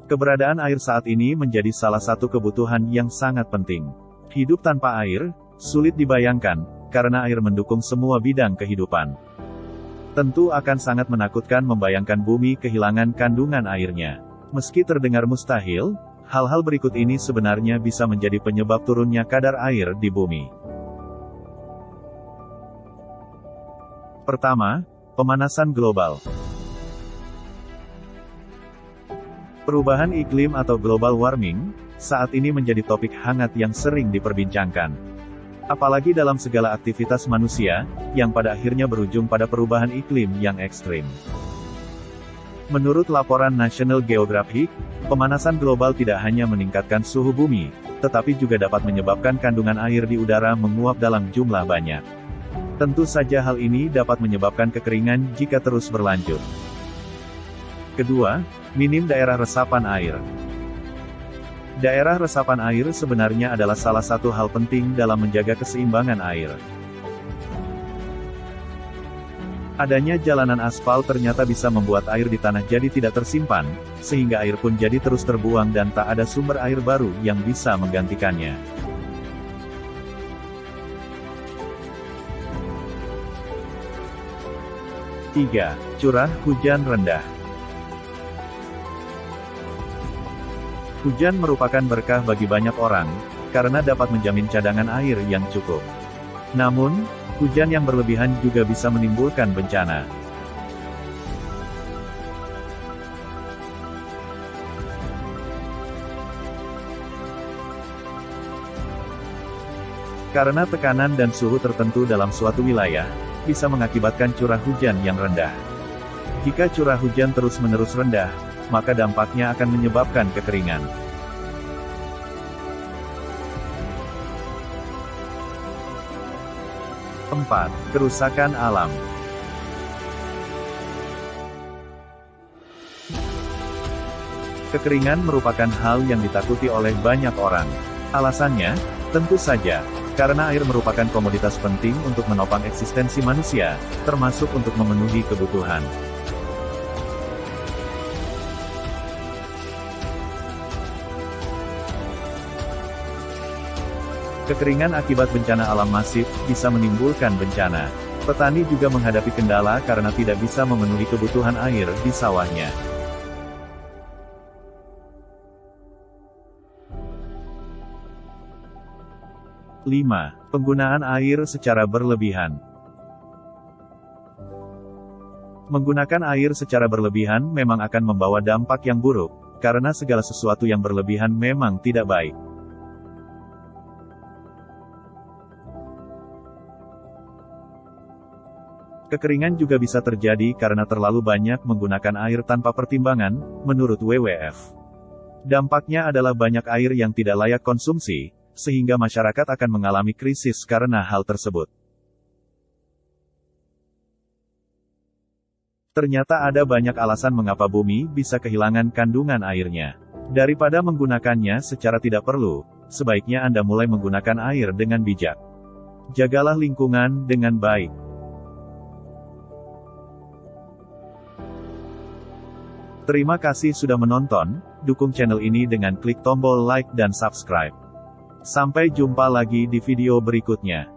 Keberadaan air saat ini menjadi salah satu kebutuhan yang sangat penting. Hidup tanpa air, sulit dibayangkan, karena air mendukung semua bidang kehidupan. Tentu akan sangat menakutkan membayangkan bumi kehilangan kandungan airnya. Meski terdengar mustahil, hal-hal berikut ini sebenarnya bisa menjadi penyebab turunnya kadar air di bumi. Pertama, pemanasan global. Perubahan iklim atau global warming, saat ini menjadi topik hangat yang sering diperbincangkan. Apalagi dalam segala aktivitas manusia, yang pada akhirnya berujung pada perubahan iklim yang ekstrim. Menurut laporan National Geographic, pemanasan global tidak hanya meningkatkan suhu bumi, tetapi juga dapat menyebabkan kandungan air di udara menguap dalam jumlah banyak. Tentu saja hal ini dapat menyebabkan kekeringan jika terus berlanjut. Kedua, minim daerah resapan air. Daerah resapan air sebenarnya adalah salah satu hal penting dalam menjaga keseimbangan air. Adanya jalanan aspal ternyata bisa membuat air di tanah jadi tidak tersimpan, sehingga air pun jadi terus terbuang dan tak ada sumber air baru yang bisa menggantikannya. Tiga, curah hujan rendah. Hujan merupakan berkah bagi banyak orang, karena dapat menjamin cadangan air yang cukup. Namun, hujan yang berlebihan juga bisa menimbulkan bencana. Karena tekanan dan suhu tertentu dalam suatu wilayah, bisa mengakibatkan curah hujan yang rendah. Jika curah hujan terus-menerus rendah, maka dampaknya akan menyebabkan kekeringan. Empat, kerusakan alam. Kekeringan merupakan hal yang ditakuti oleh banyak orang. Alasannya, tentu saja, karena air merupakan komoditas penting untuk menopang eksistensi manusia, termasuk untuk memenuhi kebutuhan. Kekeringan akibat bencana alam masif, bisa menimbulkan bencana. Petani juga menghadapi kendala karena tidak bisa memenuhi kebutuhan air di sawahnya. Lima, penggunaan air secara berlebihan. Menggunakan air secara berlebihan memang akan membawa dampak yang buruk, karena segala sesuatu yang berlebihan memang tidak baik. Kekeringan juga bisa terjadi karena terlalu banyak menggunakan air tanpa pertimbangan, menurut WWF. Dampaknya adalah banyak air yang tidak layak konsumsi, sehingga masyarakat akan mengalami krisis karena hal tersebut. Ternyata ada banyak alasan mengapa bumi bisa kehilangan kandungan airnya. Daripada menggunakannya secara tidak perlu, sebaiknya Anda mulai menggunakan air dengan bijak. Jagalah lingkungan dengan baik. Terima kasih sudah menonton, dukung channel ini dengan klik tombol like dan subscribe. Sampai jumpa lagi di video berikutnya.